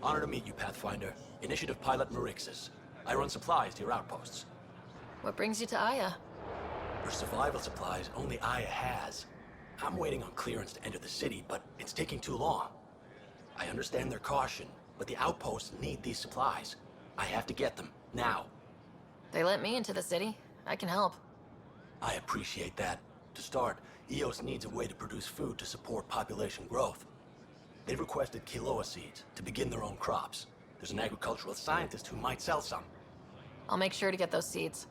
Honor to meet you, Pathfinder. Initiative Pilot Marixus. I run supplies to your outposts. What brings you to Aya? For survival supplies, only Aya has. I'm waiting on clearance to enter the city, but it's taking too long. I understand their caution, but the outposts need these supplies. I have to get them, now. They let me into the city. I can help. I appreciate that. To start, EOS needs a way to produce food to support population growth. They've requested quinoa seeds to begin their own crops. There's an agricultural scientist who might sell some. I'll make sure to get those seeds.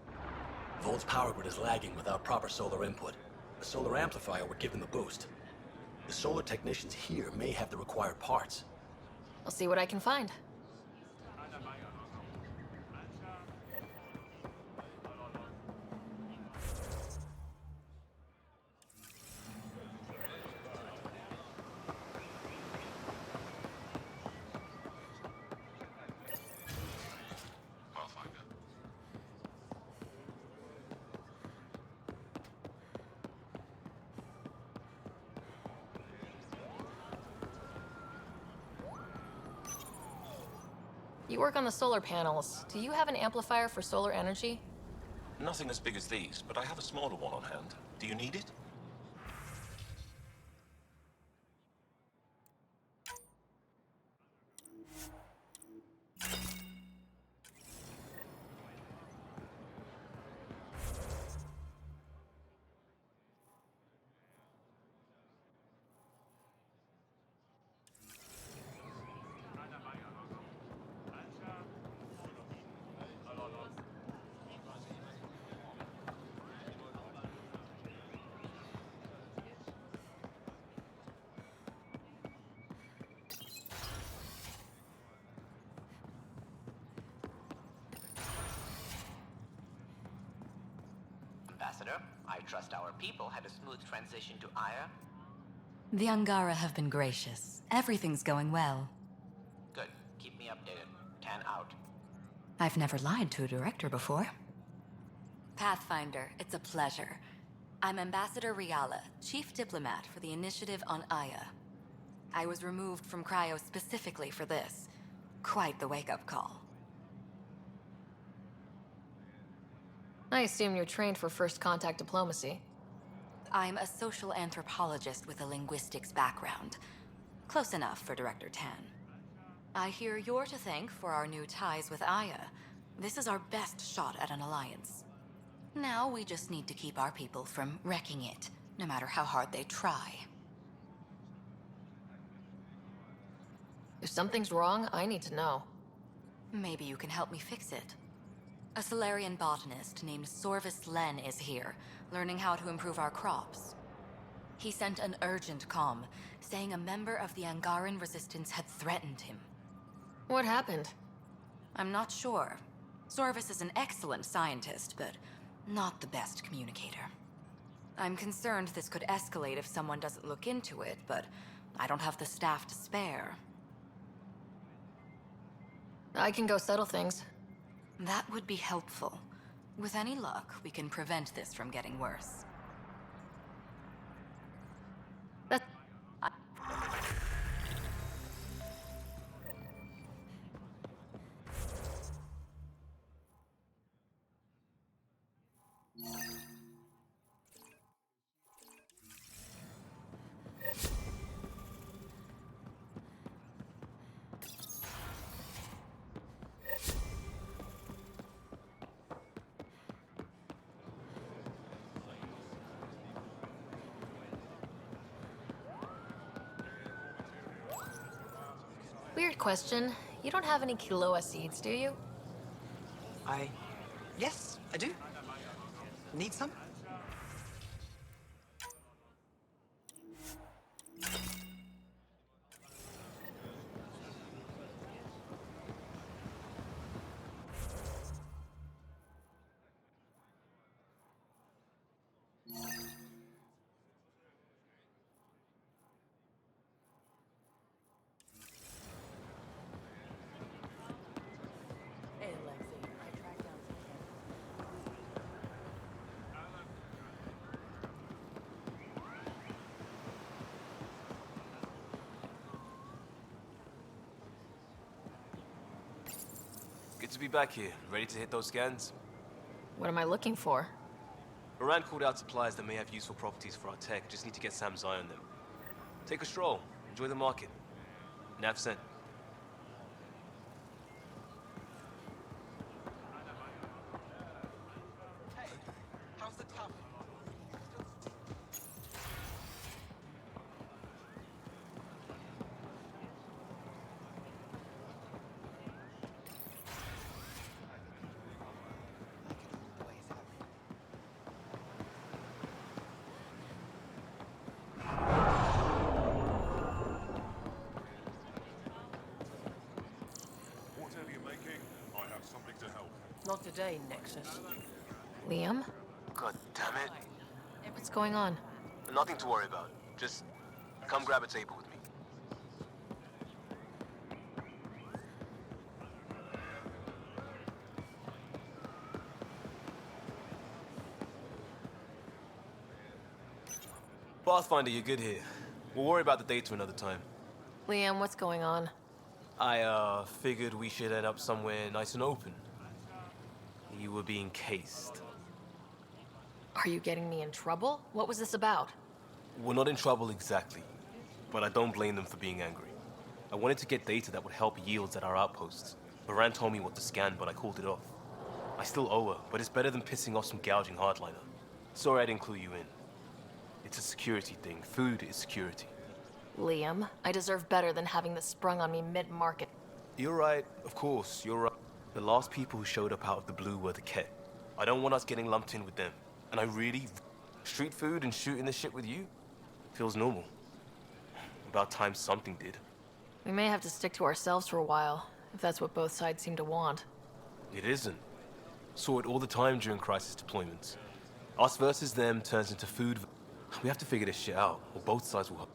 Volt's power grid is lagging without proper solar input. A solar amplifier would give them a boost. The solar technicians here may have the required parts. I'll see what I can find. You work on the solar panels. Do you have an amplifier for solar energy? Nothing as big as these, but I have a smaller one on hand. Do you need it? Ambassador, I trust our people had a smooth transition to Aya. The Angara have been gracious. Everything's going well. Good. Keep me updated. Tan out. I've never lied to a director before. Pathfinder, it's a pleasure. I'm Ambassador Riala, Chief Diplomat for the Initiative on Aya. I was removed from Cryo specifically for this. Quite the wake-up call. I assume you're trained for first contact diplomacy. I'm a social anthropologist with a linguistics background. Close enough for Director Tan. I hear you're to thank for our new ties with Aya. This is our best shot at an alliance. Now we just need to keep our people from wrecking it, no matter how hard they try. If something's wrong, I need to know. Maybe you can help me fix it. A Solarian botanist named Sorvis Len is here, learning how to improve our crops. He sent an urgent comm, saying a member of the Angaran resistance had threatened him. What happened? I'm not sure. Sorvis is an excellent scientist, but not the best communicator. I'm concerned this could escalate if someone doesn't look into it, but I don't have the staff to spare. I can go settle things. That would be helpful. With any luck, we can prevent this from getting worse. That's... Weird question. You don't have any quinoa seeds, do you? Yes, I do. Need some? Good to be back here. Ready to hit those scans? What am I looking for? Moran called out supplies that may have useful properties for our tech. Just need to get Sam's eye on them. Take a stroll. Enjoy the market. Nav sent. How's the tap? Whatever you're making, I have something to help. Not today, Nexus. Liam? God damn it. What's going on? Nothing to worry about. Just come grab a table with me. Pathfinder, you're good here. We'll worry about the data another time. Liam, what's going on? I, figured we should end up somewhere nice and open. You were being cased. Are you getting me in trouble? What was this about? We're not in trouble exactly, but I don't blame them for being angry. I wanted to get data that would help yields at our outposts. Moran told me what to scan, but I called it off. I still owe her, but it's better than pissing off some gouging hardliner. Sorry I didn't clue you in. It's a security thing. Food is security. Liam, I deserve better than having this sprung on me mid-market. You're right, of course, you're right. The last people who showed up out of the blue were the Ket. I don't want us getting lumped in with them. And I really... Street food and shooting the shit with you? Feels normal. About time something did. We may have to stick to ourselves for a while, if that's what both sides seem to want. It isn't. Saw it all the time during crisis deployments. Us versus them turns into food. We have to figure this shit out, or both sides will...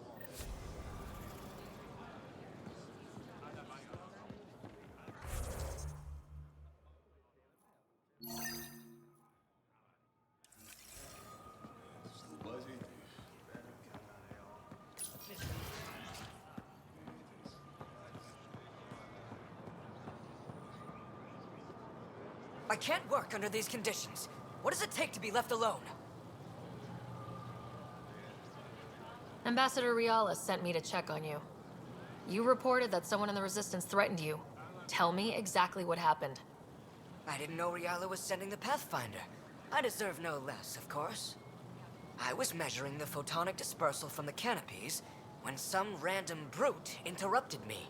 I can't work under these conditions. What does it take to be left alone? Ambassador Riala sent me to check on you. You reported that someone in the Resistance threatened you. Tell me exactly what happened. I didn't know Riala was sending the Pathfinder. I deserve no less, of course. I was measuring the photonic dispersal from the canopies when some random brute interrupted me.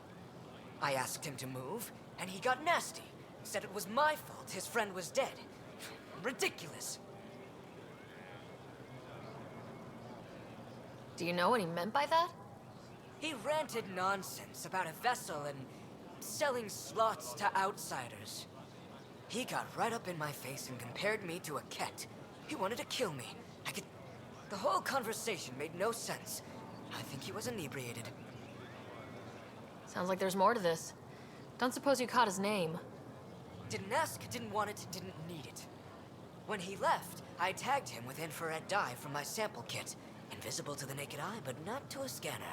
I asked him to move, and he got nasty. Said it was my fault his friend was dead. Ridiculous. Do you know what he meant by that? He ranted nonsense about a vessel and selling slots to outsiders. He got right up in my face and compared me to a Ket. He wanted to kill me. The whole conversation made no sense. I think he was inebriated. Sounds like there's more to this. Don't suppose you caught his name. Didn't ask, didn't want it, didn't need it. When he left, I tagged him with infrared dye from my sample kit. Invisible to the naked eye, but not to a scanner.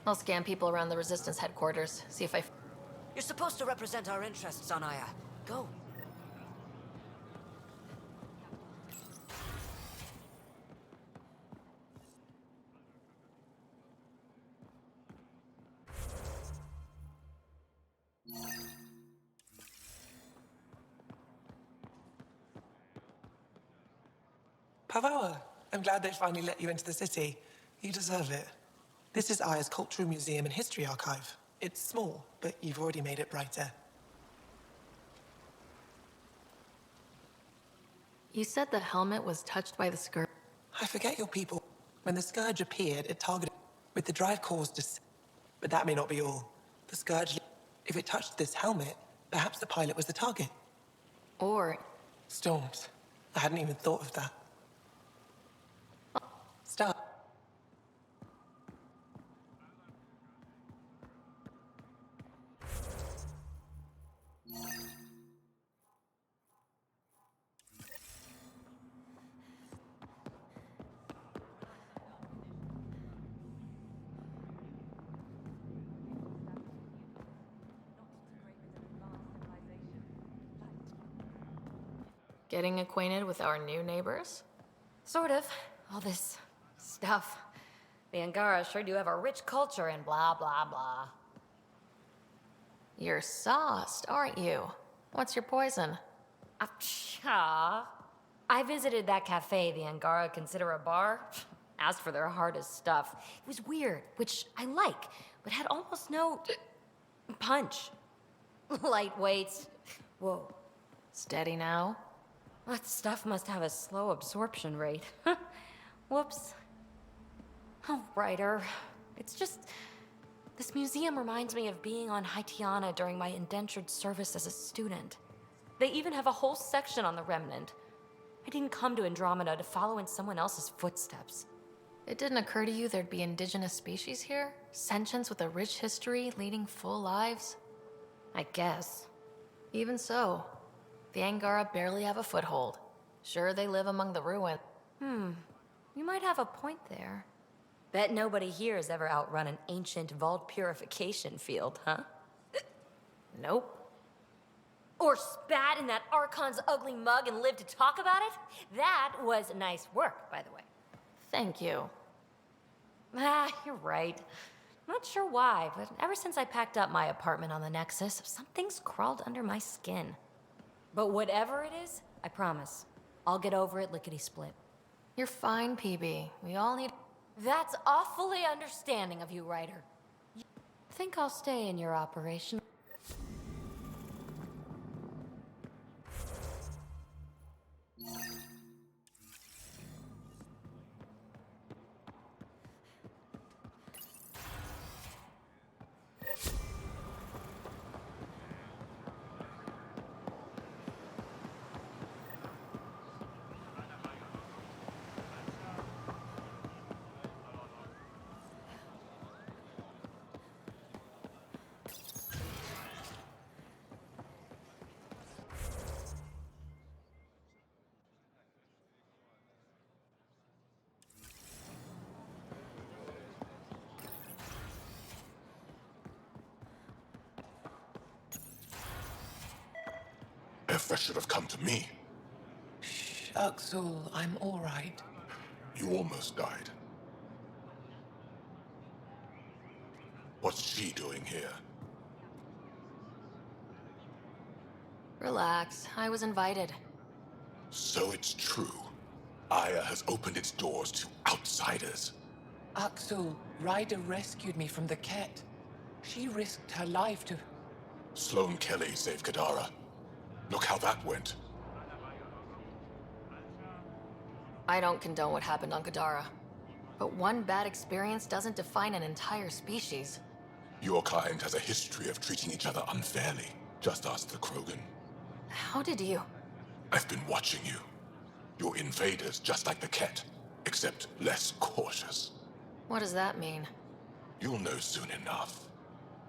I'll scan people around the Resistance headquarters, see if I... You're supposed to represent our interests on Aya. Go. Pavoa, I'm glad they finally let you into the city. You deserve it. This is Aya's Cultural Museum and History Archive. It's small, but you've already made it brighter. You said the helmet was touched by the Scourge. I forget your people. When the Scourge appeared, it targeted with the drive cores But that may not be all. The Scourge... If it touched this helmet, perhaps the pilot was the target. Or... Storms. I hadn't even thought of that. Start. Getting acquainted with our new neighbors? Sort of. All this stuff. The Angara sure do have a rich culture and blah, blah, blah. You're sauced, aren't you? What's your poison? I visited that cafe the Angara consider a bar. Asked for their hardest stuff. It was weird, which I like, but had almost no punch. Lightweights. Whoa. Steady now? That stuff must have a slow absorption rate. Whoops. Oh, writer. It's just... This museum reminds me of being on Haitiana during my indentured service as a student. They even have a whole section on the Remnant. I didn't come to Andromeda to follow in someone else's footsteps. It didn't occur to you there'd be indigenous species here? Sentients with a rich history, leading full lives? I guess. Even so, the Angara barely have a foothold. Sure, they live among the ruins. You might have a point there. Bet nobody here has ever outrun an ancient vault purification field, huh? Nope. Or spat in that Archon's ugly mug and lived to talk about it? That was nice work, by the way. Thank you. You're right. Not sure why, but ever since I packed up my apartment on the Nexus, something's crawled under my skin. But whatever it is, I promise, I'll get over it lickety-split. You're fine, PB. We all need... That's awfully understanding of you, Ryder. Think I'll stay in your operation? If should have come to me. Shh, Uxul, I'm all right. You almost died. What's she doing here? Relax. I was invited. So it's true. Aya has opened its doors to outsiders. Uxul, Ryder rescued me from the Ket. She risked her life to... Sloane Kelly saved Kadara. Look how that went. I don't condone what happened on Kadara. But one bad experience doesn't define an entire species. Your kind has a history of treating each other unfairly. Just ask the Krogan. How did you... I've been watching you. You're invaders just like the Ket, except less cautious. What does that mean? You'll know soon enough.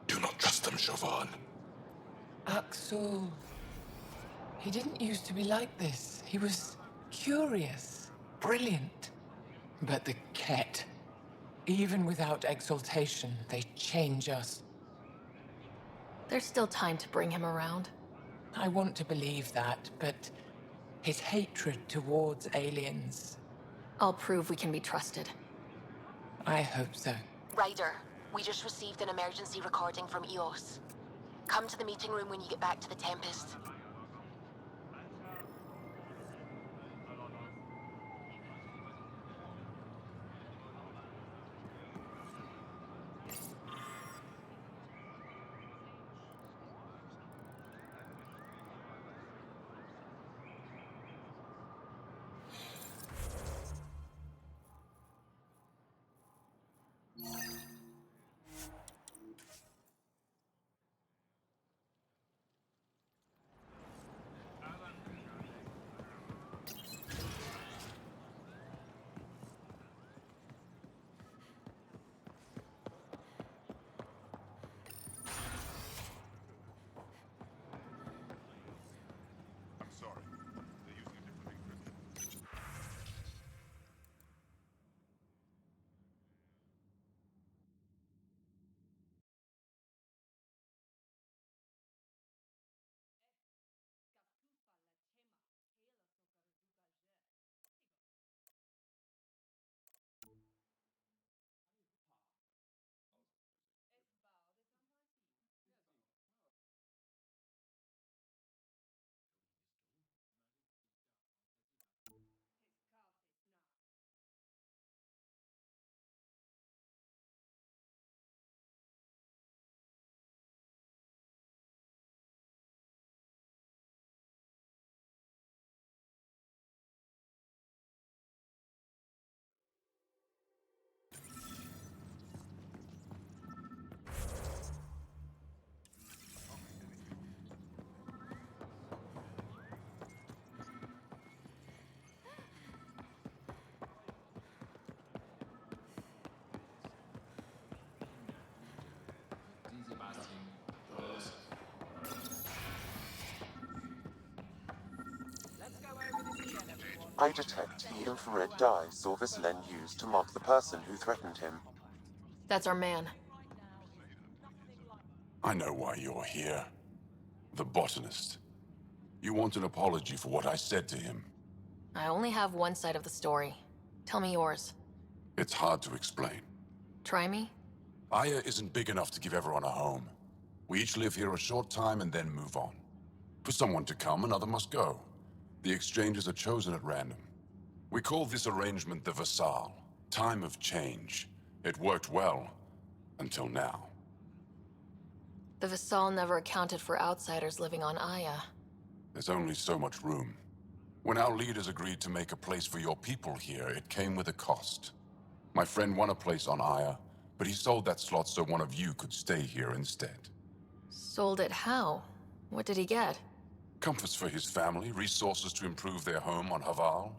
Do not trust them, Chauvin. Uxul... He didn't used to be like this. He was curious, brilliant. But the Ket, even without exaltation, they change us. There's still time to bring him around. I want to believe that, but his hatred towards aliens... I'll prove we can be trusted. I hope so. Ryder, we just received an emergency recording from EOS. Come to the meeting room when you get back to the Tempest. I detect the infrared dye Sorvis Len used to mark the person who threatened him. That's our man. I know why you're here. The botanist. You want an apology for what I said to him. I only have one side of the story. Tell me yours. It's hard to explain. Try me? Aya isn't big enough to give everyone a home. We each live here a short time and then move on. For someone to come, another must go. The exchanges are chosen at random. We call this arrangement the Vassal. Time of change. It worked well. Until now. The Vassal never accounted for outsiders living on Aya. There's only so much room. When our leaders agreed to make a place for your people here, it came with a cost. My friend won a place on Aya, but he sold that slot so one of you could stay here instead. Sold it how? What did he get? Comforts for his family, resources to improve their home on Haval.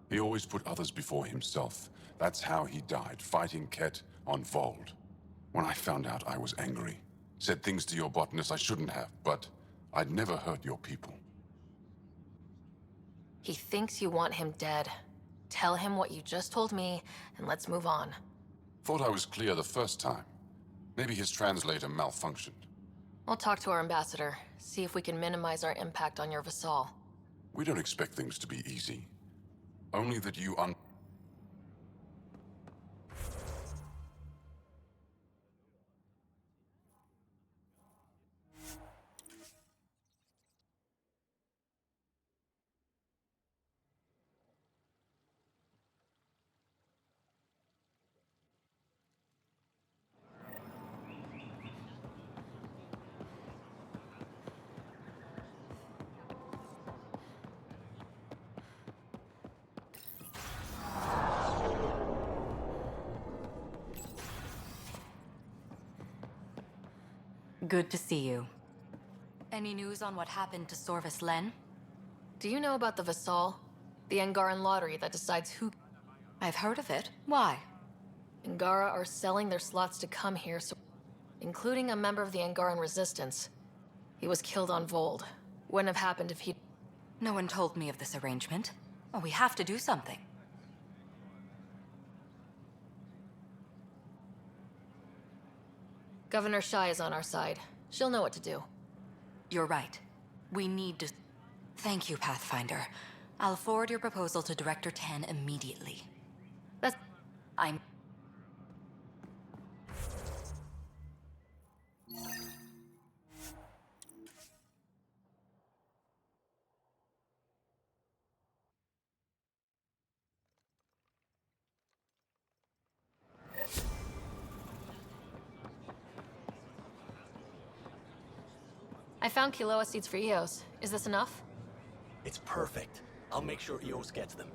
He always put others before himself. That's how he died, fighting Ket on Vold. When I found out, I was angry. Said things to your botanist I shouldn't have, but I'd never hurt your people. He thinks you want him dead. Tell him what you just told me, and let's move on. Thought I was clear the first time. Maybe his translator malfunctioned. I'll talk to our ambassador, see if we can minimize our impact on your Vassal. We don't expect things to be easy. Only that you Good to see you. Any news on what happened to Sorvis Len? Do you know about the Vassal? The Angaran lottery that decides who... I've heard of it. Why? Angara are selling their slots to come here, so... including a member of the Angaran resistance. He was killed on Vold. Wouldn't have happened if he... No one told me of this arrangement. Oh, we have to do something. Governor Shai is on our side. She'll know what to do. You're right. We need to... Thank you, Pathfinder. I'll forward your proposal to Director Tan immediately. That's... I'm... I found Kiloa seeds for Eos. Is this enough? It's perfect. I'll make sure Eos gets them.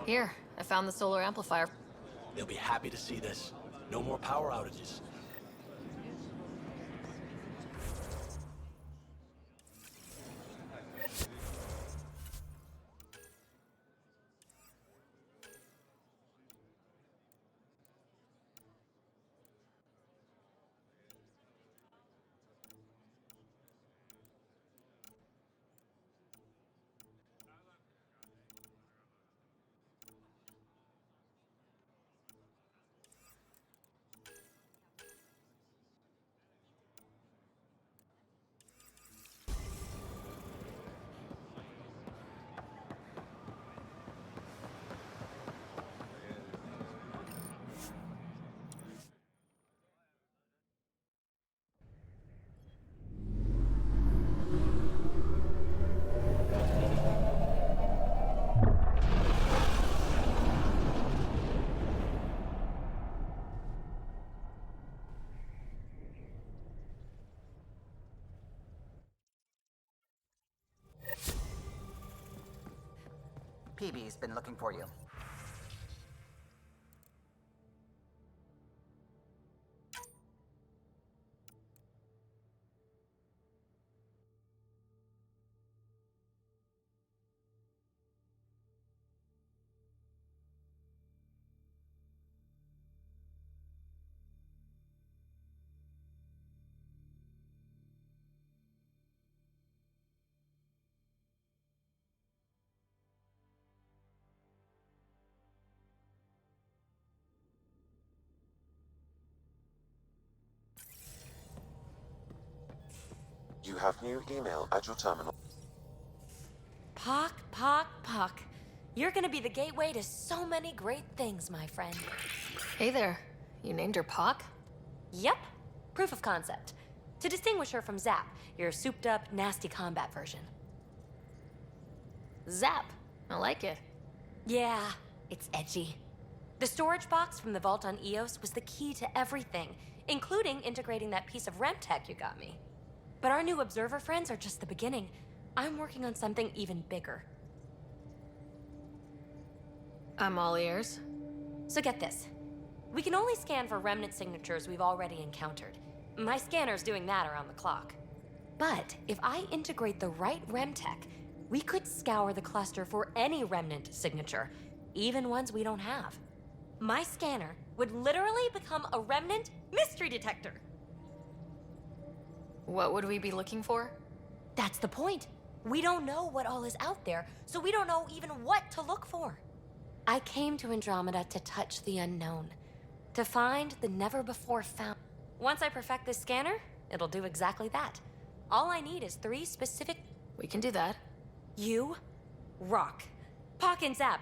Here, I found the solar amplifier. They'll be happy to see this. No more power outages. PB's been looking for you. You have new email at your terminal. Pock, Pock, Pock. You're gonna be the gateway to so many great things, my friend. Hey there. You named her Pock? Yep. Proof of concept. To distinguish her from Zap, your souped-up, nasty combat version. Zap. I like it. Yeah, it's edgy. The storage box from the vault on Eos was the key to everything, including integrating that piece of REM tech you got me. But our new observer friends are just the beginning. I'm working on something even bigger. I'm all ears. So get this. We can only scan for remnant signatures we've already encountered. My scanner's doing that around the clock. But if I integrate the right REM tech, we could scour the cluster for any remnant signature, even ones we don't have. My scanner would literally become a remnant mystery detector. What would we be looking for? That's the point. We don't know what all is out there, so we don't know even what to look for. I came to Andromeda to touch the unknown, to find the never-before-found. Once I perfect this scanner, it'll do exactly that. All I need is 3 specific... We can do that. You rock. Pock and Zap.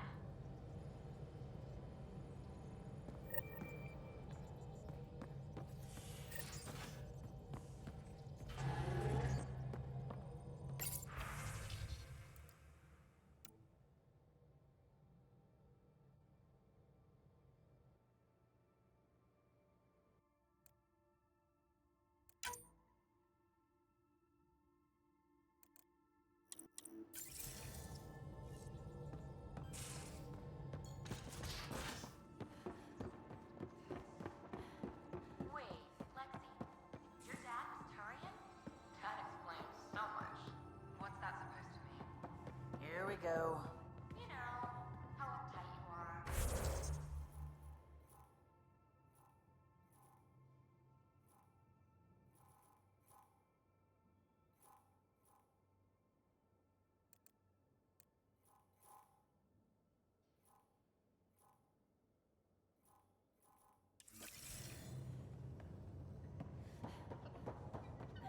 Here we go. You know, how uptight you are.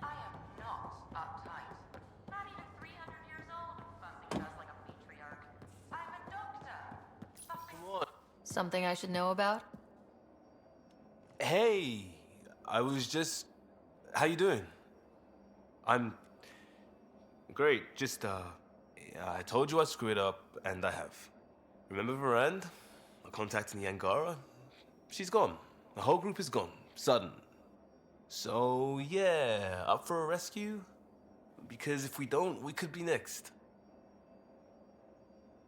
I am not uptight. Not even 300 years old, fussing just like a matriarch. I'm a doctor. Come on. Something I should know about? Hey, I was just... How you doing? I'm... Great, just, I told you I'd screw it up, and I have. Remember Varand? I contacted the Angara? She's gone. The whole group is gone. Sudden. So, yeah, up for a rescue? Because if we don't, we could be next.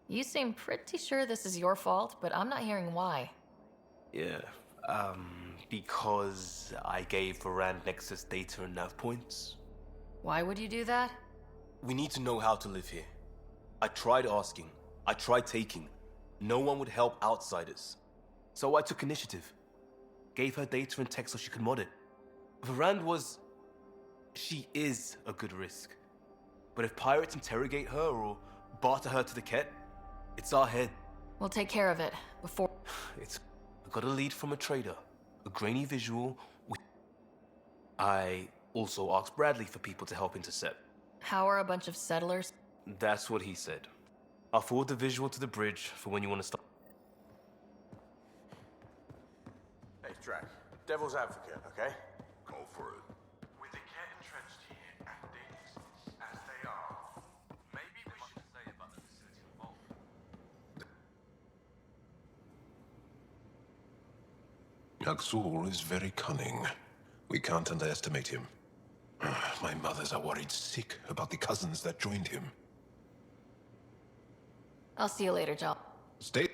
You seem pretty sure this is your fault, but I'm not hearing why. Yeah, because I gave Varand Nexus data and nav points. Why would you do that? We need to know how to live here. I tried asking. I tried taking. No one would help outsiders. So I took initiative. Gave her data and tech so she could mod it. Varand was... She is a good risk. But if pirates interrogate her or barter her to the Ket, it's our head. We'll take care of it before... I got a lead from a trader. A grainy visual. I also asked Bradley for people to help intercept. How are a bunch of settlers? That's what he said. I'll forward the visual to the bridge for when you want to start. Hey, Drac. Devil's advocate, okay? Go for it. With the Ket entrenched here and things as they are, maybe we should say about the facility involved. Nexus is very cunning. We can't underestimate him. My mothers are worried sick about the cousins that joined him. I'll see you later, Joel. Stay.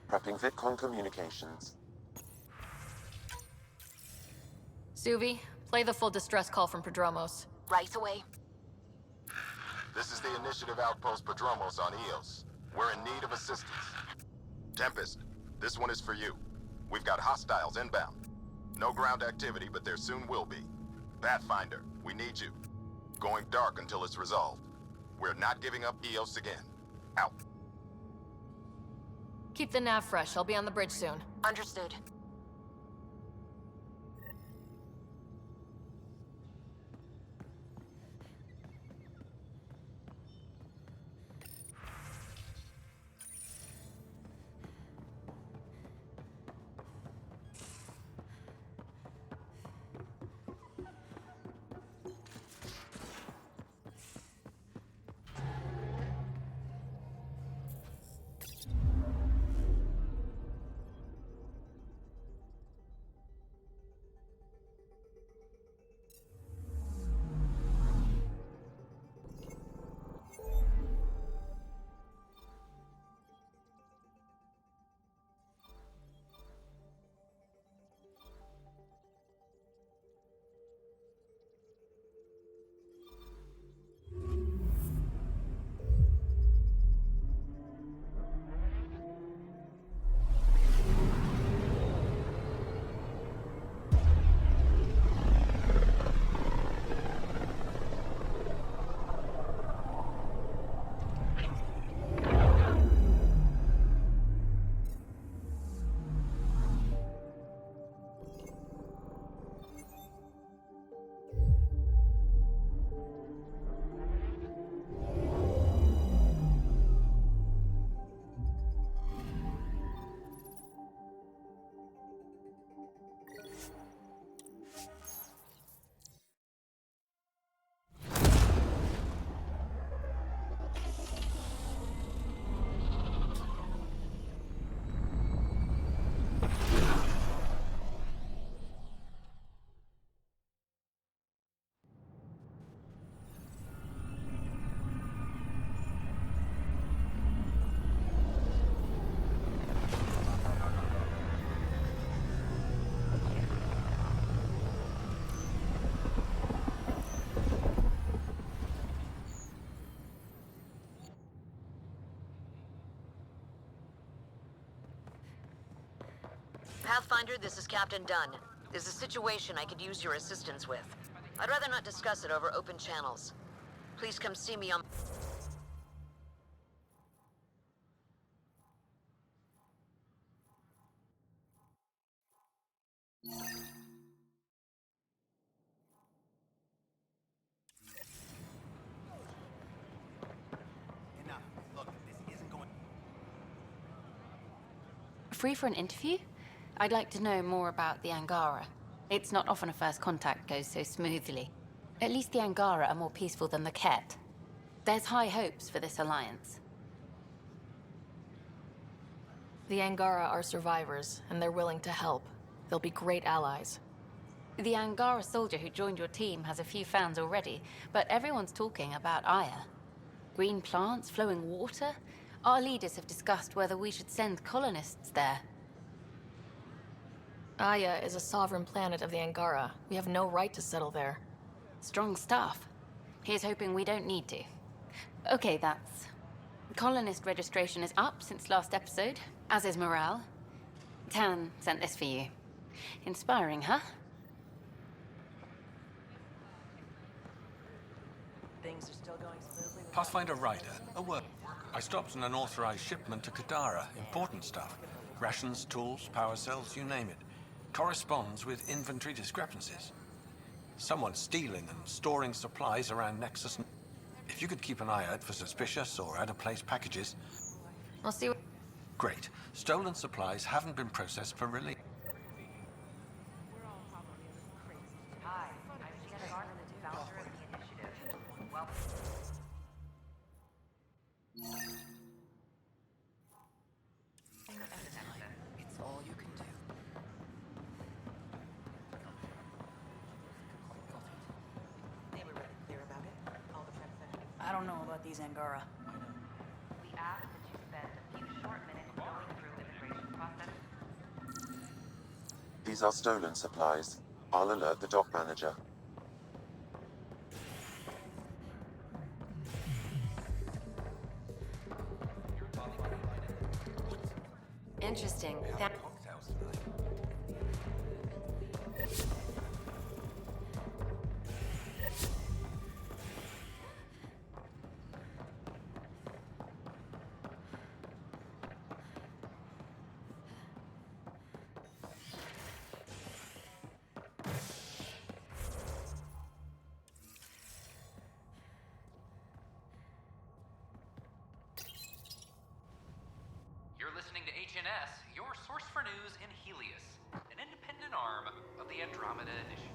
Prepping VidCon communications. Suvi, play the full distress call from Prodromos. Right away. This is the Initiative Outpost Prodromos on Eos. We're in need of assistance. Tempest, this one is for you. We've got hostiles inbound. No ground activity, but there soon will be. Pathfinder, we need you. Going dark until it's resolved. We're not giving up Eos again. Out. Keep the nav fresh. I'll be on the bridge soon. Understood. Pathfinder, this is Captain Dunn. There's a situation I could use your assistance with. I'd rather not discuss it over open channels. Please come see me on... Enough. Look, this isn't going... Free for an interview? I'd like to know more about the Angara. It's not often a first contact goes so smoothly. At least the Angara are more peaceful than the Ket. There's high hopes for this alliance. The Angara are survivors, and they're willing to help. They'll be great allies. The Angara soldier who joined your team has a few fans already, but everyone's talking about Aya. Green plants, flowing water? Our leaders have discussed whether we should send colonists there. Aya is a sovereign planet of the Angara. We have no right to settle there. Strong stuff. Here's hoping we don't need to. Okay, that's... Colonist registration is up since last episode, as is morale. Tan sent this for you. Inspiring, huh? Things are still going smoothly. Pathfinder Ryder, a work. I stopped an unauthorized shipment to Kadara. Important stuff. Rations, tools, power cells, you name it. Corresponds with inventory discrepancies. Someone's stealing and storing supplies around Nexus. If you could keep an eye out for suspicious or out-of-place packages... I'll see what... Great. Stolen supplies haven't been processed for release. Hi, I'm Jen Garland, founder of the initiative. Welcome. It's all you can do. They were really clear about it. All the prep sessions. I don't know about these Angara. We ask that you spend a few short minutes going through immigration These are stolen supplies. I'll alert the dock manager. Interesting. You're listening to HNS, your source for news in Helios, an independent arm of the Andromeda Initiative.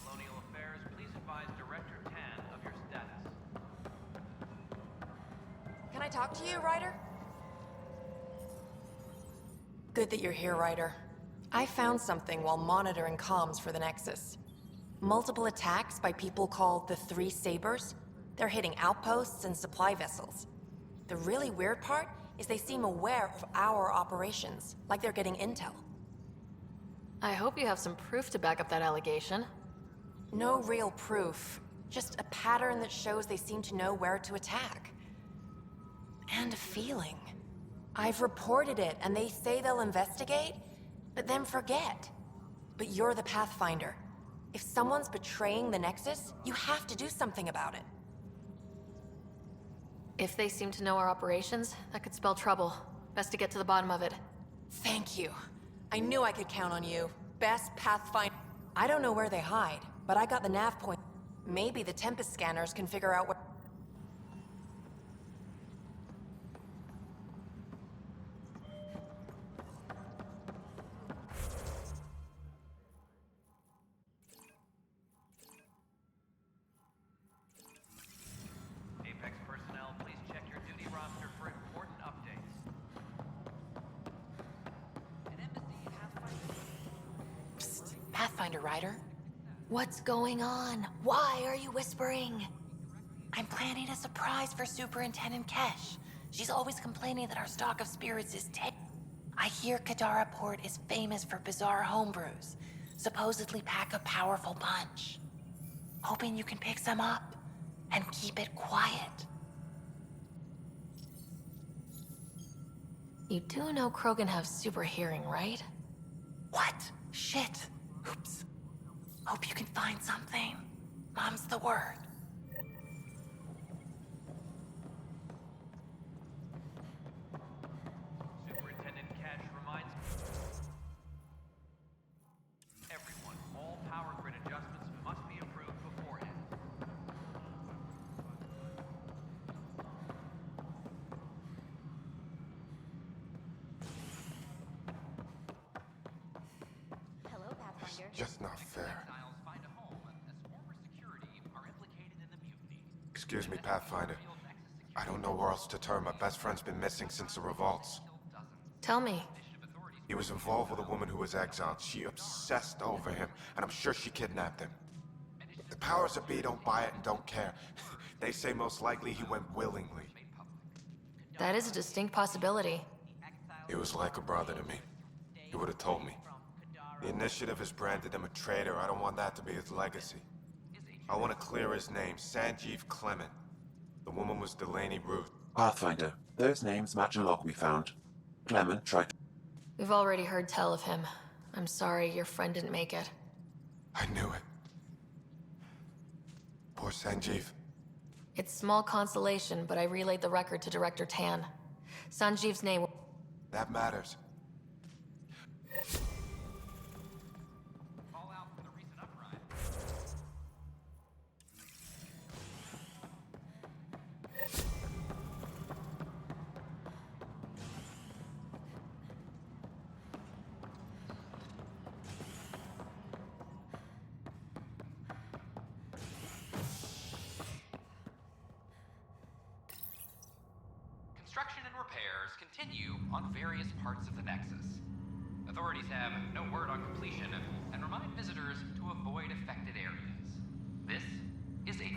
Colonial Affairs, please advise Director Tan of your status. Can I talk to you, Ryder? Good that you're here, Ryder. I found something while monitoring comms for the Nexus. Multiple attacks by people called the Three Sabers. They're hitting outposts and supply vessels. The really weird part is they seem aware of our operations, like they're getting intel. I hope you have some proof to back up that allegation. No real proof, just a pattern that shows they seem to know where to attack. And a feeling. I've reported it, and they say they'll investigate, but then forget. But you're the Pathfinder. If someone's betraying the Nexus, you have to do something about it. If they seem to know our operations, that could spell trouble. Best to get to the bottom of it. Thank you. I knew I could count on you. Best Pathfinder. I don't know where they hide, but I got the nav point. Maybe the Tempest scanners can figure out what... Apex personnel, please check your duty roster for important updates. Psst, Pathfinder Ryder. What's going on? Why are you whispering? I'm planning a surprise for Superintendent Kesh. She's always complaining that our stock of spirits is I hear Kadara Port is famous for bizarre homebrews. Supposedly pack a powerful punch. Hoping you can pick some up and keep it quiet. You do know Krogan have super hearing, right? What? Shit. Oops. Hope you can find something. Mom's the word. Superintendent Cash reminds everyone, all power grid adjustments must be approved beforehand. Hello, Pathfinder. It's just not fair. Excuse me, Pathfinder. I don't know where else to turn. My best friend's been missing since the revolts. Tell me. He was involved with a woman who was exiled. She obsessed over him, and I'm sure she kidnapped him. The powers that be don't buy it and don't care. They say most likely he went willingly. That is a distinct possibility. He was like a brother to me. He would have told me. The Initiative has branded him a traitor. I don't want that to be his legacy. I want to clear his name, Sanjeev Clement. The woman was Delaney Ruth. Pathfinder, those names match a log we found. Clement tried to... We've already heard tell of him. I'm sorry your friend didn't make it. I knew it. Poor Sanjeev. It's small consolation, but I relayed the record to Director Tan. Sanjeev's name... That matters. repairs continue on various parts of the Nexus. Authorities have no word on completion and remind visitors to avoid affected areas. This is a...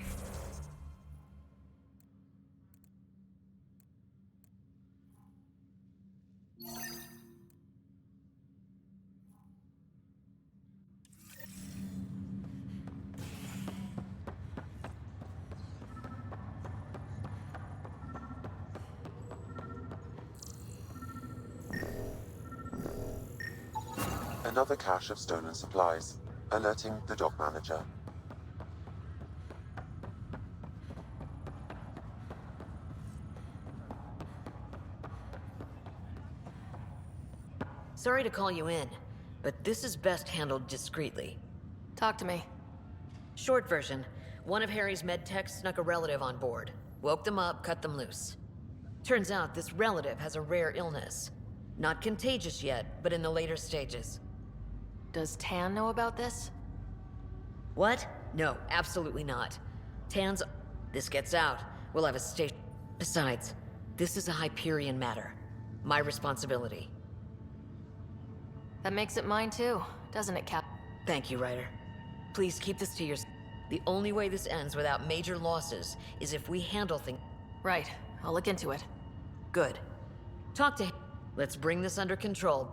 Another cache of stolen supplies, alerting the dock manager. Sorry to call you in, but this is best handled discreetly. Talk to me. Short version, one of Harry's med techs snuck a relative on board. Woke them up, cut them loose. Turns out this relative has a rare illness. Not contagious yet, but in the later stages. Does Tan know about this? What? No, absolutely not. Tan's... This gets out, we'll have a station... Besides, this is a Hyperion matter. My responsibility. That makes it mine too, doesn't it, Cap? Thank you, Ryder. Please keep this to yourself. The only way this ends without major losses is if we handle things... Right. I'll look into it. Good. Talk to him. Let's bring this under control.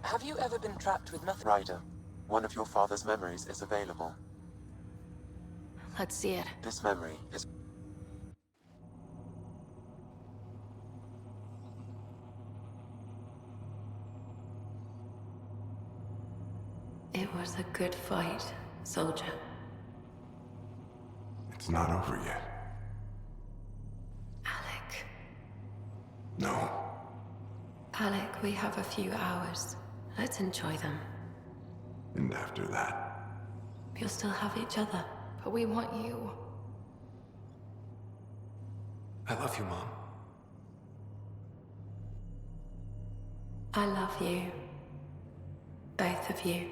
Have you ever been trapped with nothing? Ryder, one of your father's memories is available. Let's see it. This memory is... It was a good fight, soldier. It's not over yet. Alec. No. Alec, we have a few hours. Let's enjoy them. And after that? We'll still have each other. But we want you. I love you, Mom. I love you. Both of you.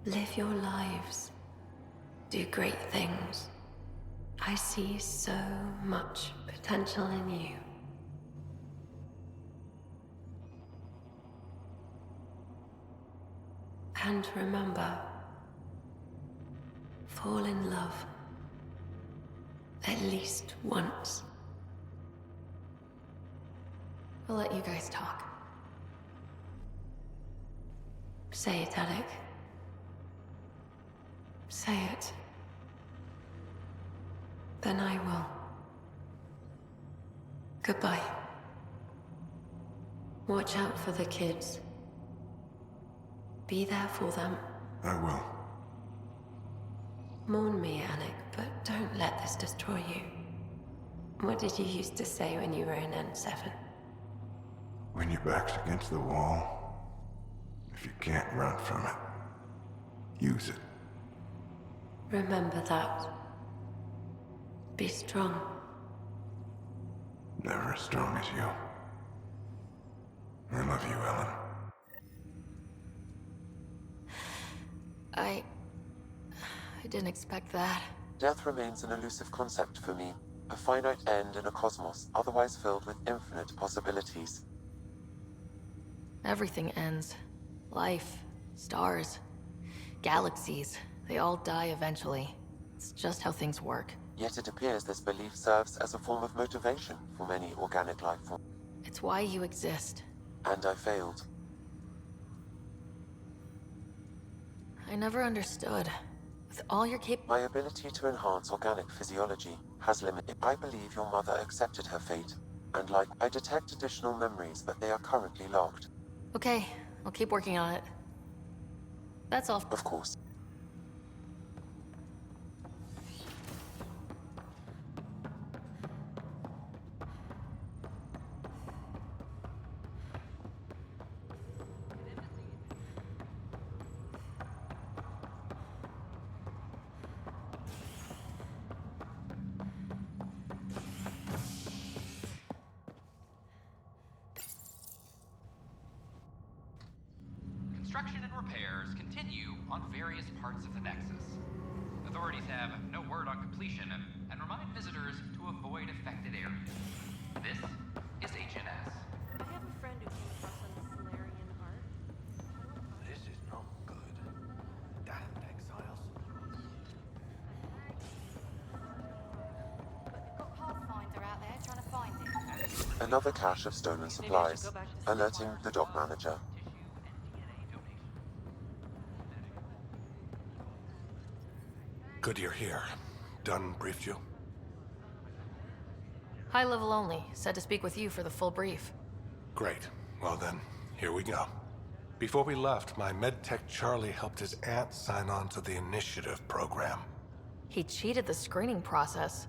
Live your lives. Do great things. I see so much potential in you. And remember, fall in love. At least once. We'll let you guys talk. Say it, Alec. Say it. Then I will. Goodbye. Watch out for the kids. Be there for them. I will. Mourn me, Alec, but don't let this destroy you. What did you used to say when you were in N7? When your back's against the wall, if you can't run from it, use it. Remember that. Be strong. Never as strong as you. I love you, Ellen. I didn't expect that. Death remains an elusive concept for me. A finite end in a cosmos otherwise filled with infinite possibilities. Everything ends. Life, stars, galaxies. They all die eventually. It's just how things work. Yet it appears this belief serves as a form of motivation for many organic life forms. It's why you exist. And I failed. I never understood. With all your My ability to enhance organic physiology has limited. I believe your mother accepted her fate. And I detect additional memories, but they are currently logged. Okay, I'll keep working on it. That's all. Of course. construction and repairs continue on various parts of the Nexus. Authorities have no word on completion and remind visitors to avoid affected areas. This is HNS. I have a friend who came across some Solarian art. This is not good. Damn exiles. Got Pathfinder out there trying to find it. Another cache of stolen supplies, alerting the dock manager. Good you're here. Dunn briefed you? High level only. Said to speak with you for the full brief. Great. Well then, here we go. Before we left, my medtech Charlie helped his aunt sign on to the initiative program. He cheated the screening process.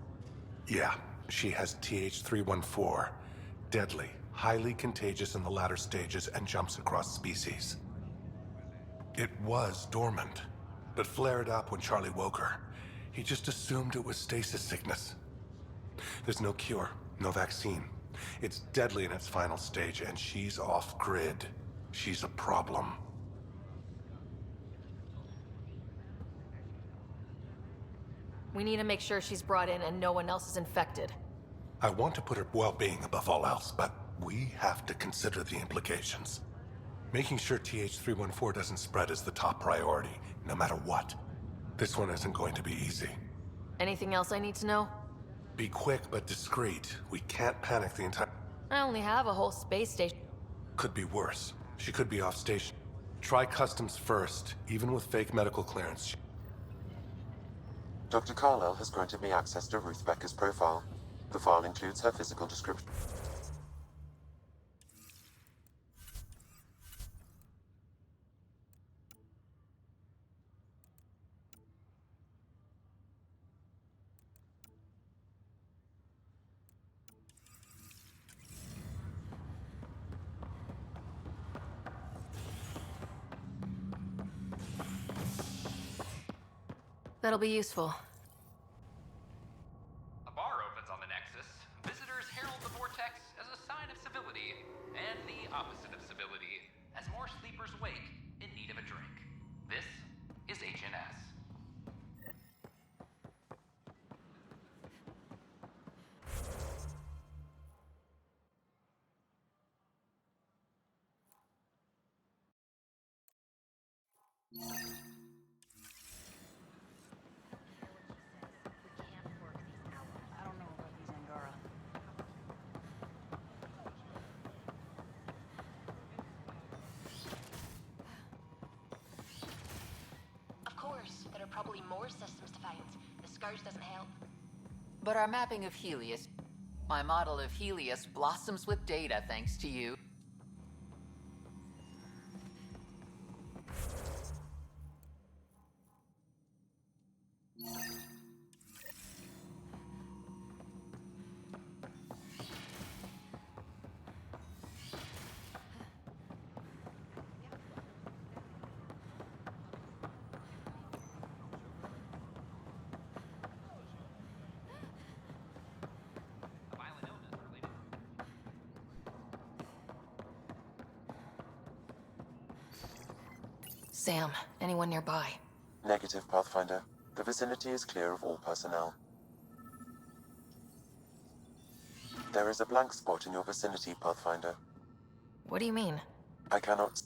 Yeah, she has TH314. Deadly, highly contagious in the latter stages and jumps across species. It was dormant, but flared up when Charlie woke her. He just assumed it was stasis sickness. There's no cure, no vaccine. It's deadly in its final stage, and she's off-grid. She's a problem. We need to make sure she's brought in and no one else is infected. I want to put her well-being above all else, but we have to consider the implications. Making sure TH314 doesn't spread is the top priority, no matter what. This one isn't going to be easy. Anything else I need to know? Be quick but discreet. We can't panic the entire... I only have a whole space station. Could be worse. She could be off station. Try customs first, even with fake medical clearance. Dr. Carlyle has granted me access to Ruth Becker's profile. The file includes her physical description. That'll be useful. A bar opens on the Nexus. Visitors herald the vortex as a sign of civility, and the opposite of civility, as more sleepers wake in need of a drink. This is HNS. Probably more systems to find. The Scourge doesn't help. But our mapping of Helios, my model of Helios blossoms with data thanks to you. Sam, anyone nearby? Negative, Pathfinder. The vicinity is clear of all personnel. There is a blank spot in your vicinity, Pathfinder. What do you mean? I cannot...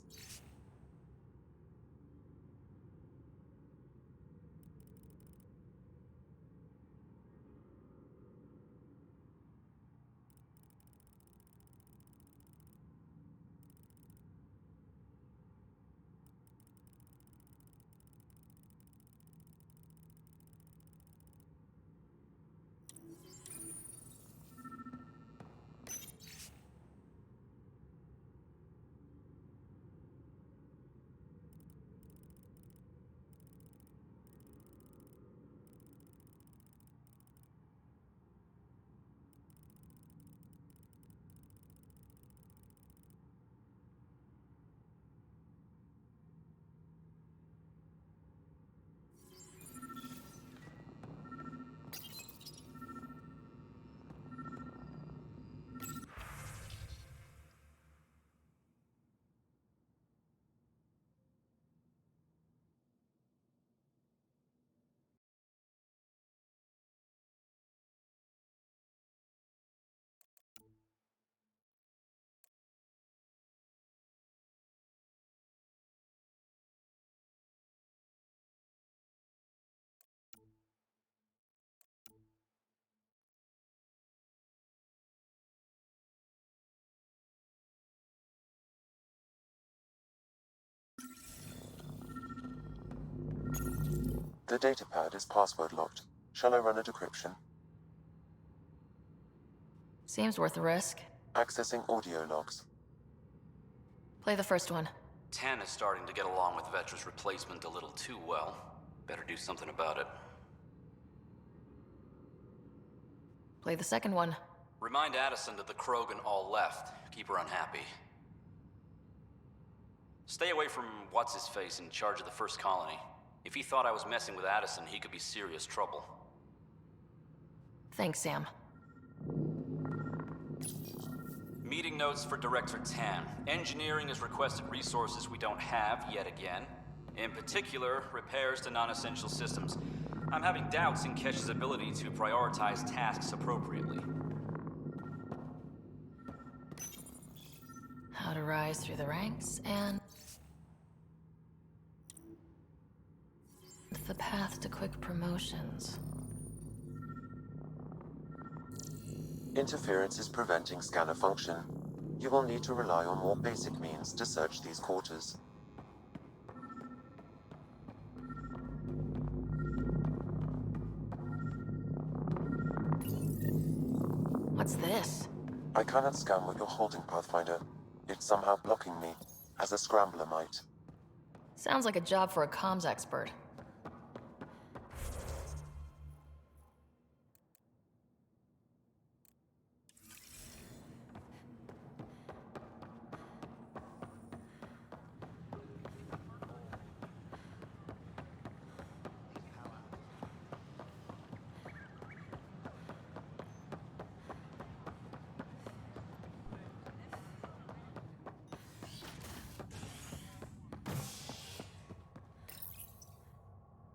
The datapad is password locked. Shall I run a decryption? Seems worth the risk. Accessing audio logs. Play the first one. 10 is starting to get along with Vetra's replacement a little too well. Better do something about it. Play the second one. Remind Addison that the Krogan all left. Keep her unhappy. Stay away from what's-his-face in charge of the first colony. If he thought I was messing with Addison, he could be serious trouble. Thanks, Sam. Meeting notes for Director Tan. Engineering has requested resources we don't have yet again. In particular, repairs to non-essential systems. I'm having doubts in Kesh's ability to prioritize tasks appropriately. How to rise through the ranks and... the path to quick promotions. Interference is preventing scanner function. You will need to rely on more basic means to search these quarters. What's this? I cannot scan what you're holding, Pathfinder. It's somehow blocking me, as a scrambler might. Sounds like a job for a comms expert.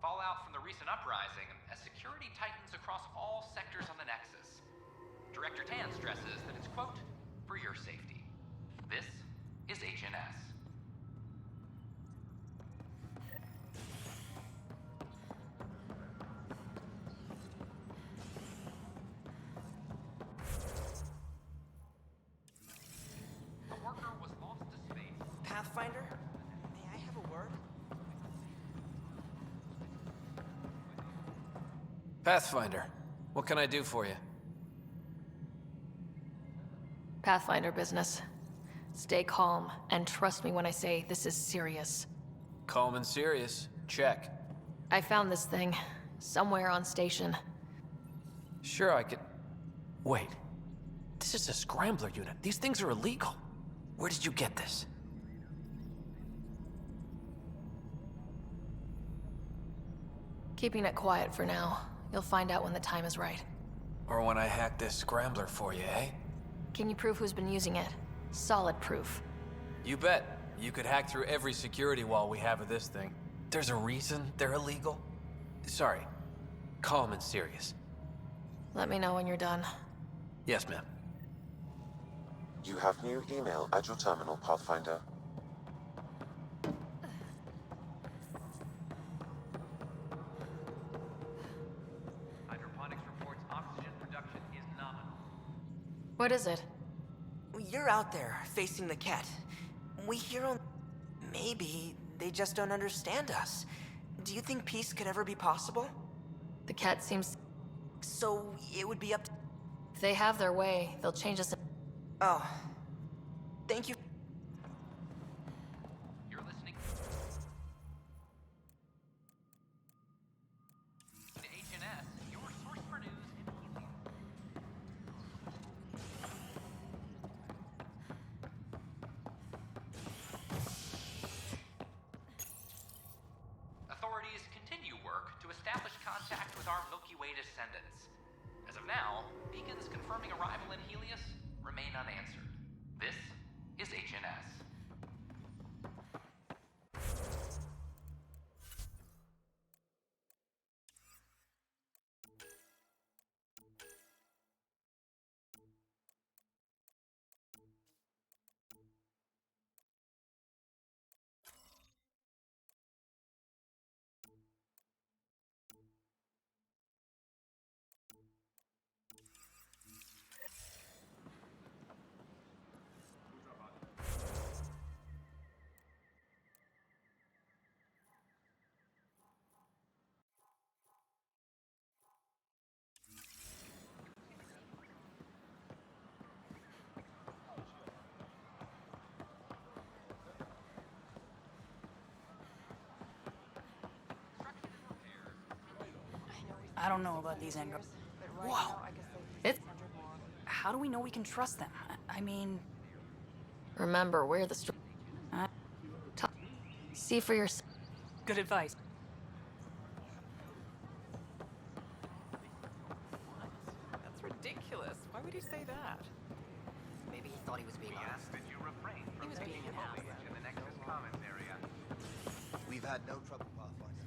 Fallout from the recent uprising as security tightens across all sectors on the Nexus. Director Tan stresses that it's, quote, for your safety. This is HNS. A worker was lost to space. Pathfinder? May I have a word? Pathfinder, what can I do for you? Pathfinder business. Stay calm, and trust me when I say this is serious. Calm and serious. Check. I found this thing somewhere on station. Sure, I could... Wait. This is a scrambler unit. These things are illegal. Where did you get this? Keeping it quiet for now. You'll find out when the time is right. Or when I hack this scrambler for you, eh? Can you prove who's been using it? Solid proof. You bet. You could hack through every security wall we have of this thing. There's a reason they're illegal. Sorry. Calm and serious. Let me know when you're done. Yes, ma'am. You have new email at your terminal, Pathfinder. Hydroponics reports oxygen production is nominal. What is it? You're out there, facing the cat. We hear on... Maybe they just don't understand us. Do you think peace could ever be possible? The cat seems... So, it would be up to... If they have their way, they'll change us... Oh. Thank you. You're listening to HNS, your source for news in Helium. Authorities continue work to establish contact with our Milky Way descendants. As of now, beacons confirming arrival in Helios remain unanswered. This is HNS. I don't know about these Angars. Whoa! How do we know we can trust them? I mean... Remember, we're the see for yourself. Good advice. That's ridiculous. Why would he say that? Maybe he thought he was being honest. He was being an ass. In the Nexus Commons area. We've had no trouble pathfinding.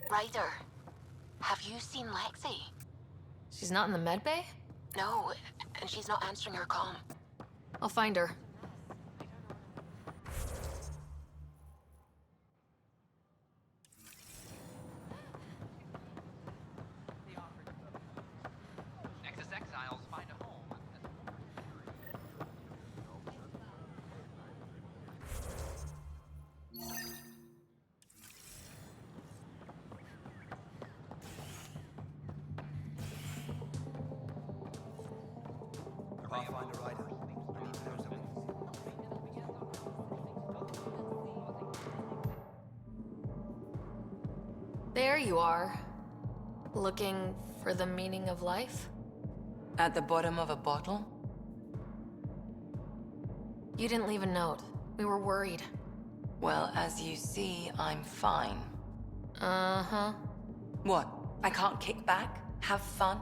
Ryder, have you seen Lexi? She's not in the med bay? No, and she's not answering her comm. I'll find her. Nexus exiles find a home. Pathfinder Rider. There you are. Looking for the meaning of life? At the bottom of a bottle? You didn't leave a note. We were worried. Well, as you see, I'm fine. Uh-huh. What? I can't kick back? Have fun?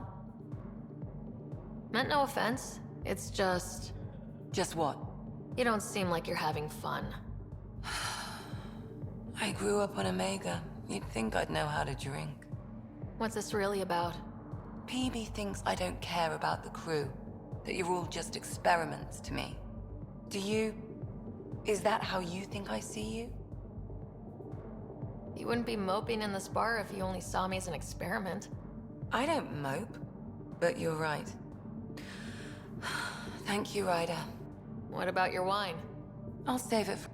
Meant no offense. It's just... Just what? You don't seem like you're having fun. I grew up on Omega. You'd think I'd know how to drink. What's this really about? PB thinks I don't care about the crew. That you're all just experiments to me. Do you... Is that how you think I see you? You wouldn't be moping in this bar if you only saw me as an experiment. I don't mope. But you're right. Thank you, Ryder. What about your wine? I'll save it for...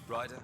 Ryder,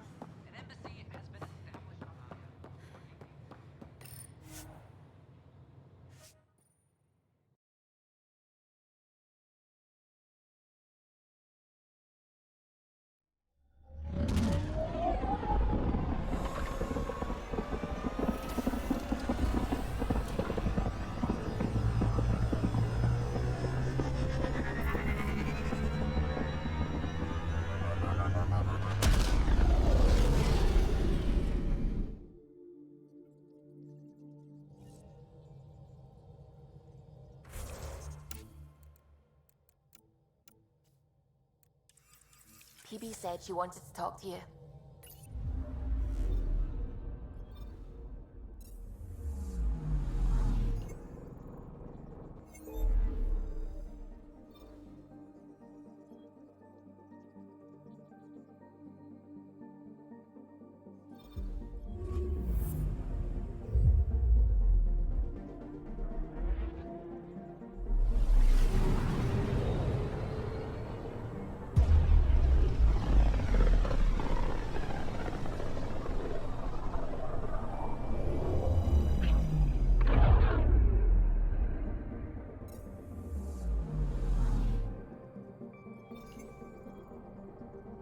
PB said she wanted to talk to you.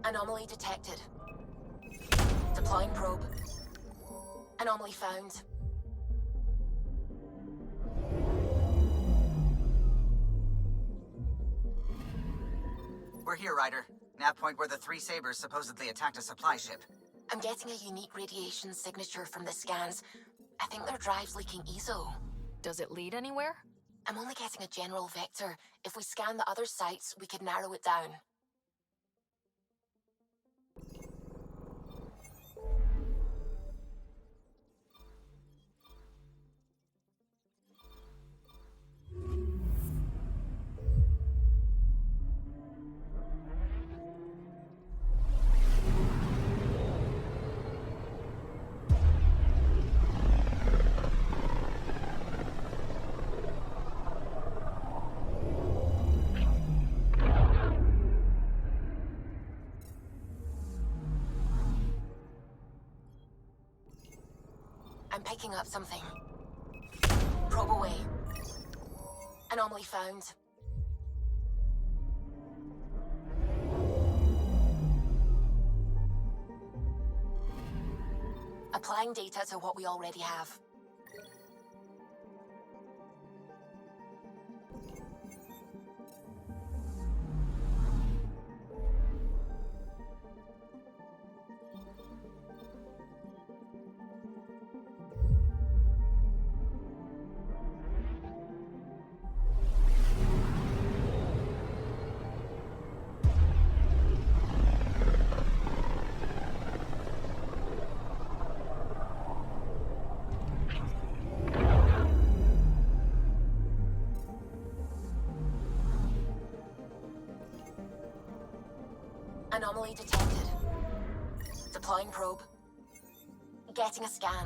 Anomaly detected. Deploying probe. Anomaly found. We're here, Ryder. Nav point where the three Sabers supposedly attacked a supply ship. I'm getting a unique radiation signature from the scans. I think their drive's leaking ESO. Does it lead anywhere? I'm only getting a general vector. If we scan the other sites, we could narrow it down. I'm picking up something. Probe away. Anomaly found. Applying data to what we already have. Anomaly detected. Deploying probe. Getting a scan.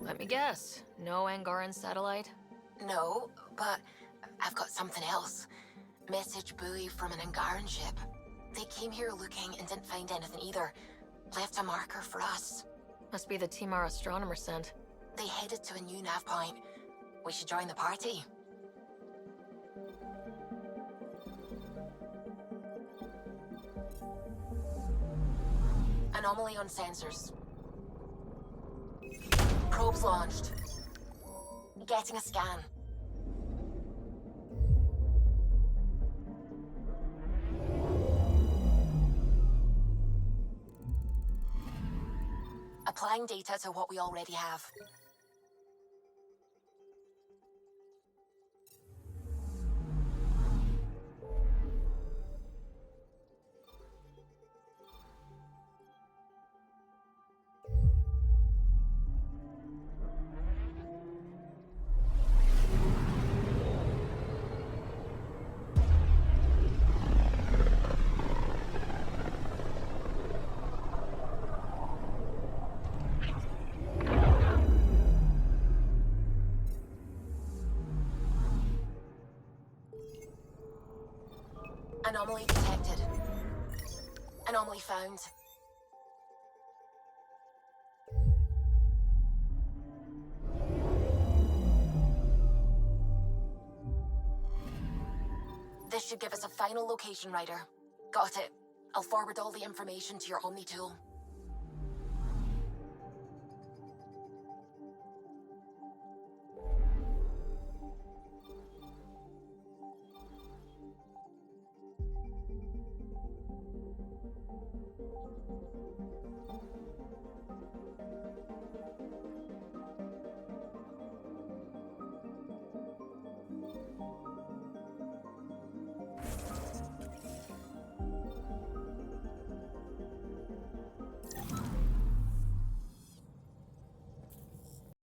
Let me guess. No Angaran satellite? No, but I've got something else. Message buoy from an Angaran ship. They came here looking and didn't find anything either. Left a marker for us. Must be the team our astronomer sent. They headed to a new nav point. We should join the party. Anomaly on sensors. Probes launched. Getting a scan. Applying data to what we already have. Anomaly detected. Anomaly found. This should give us a final location, Ryder. Got it. I'll forward all the information to your Omni tool.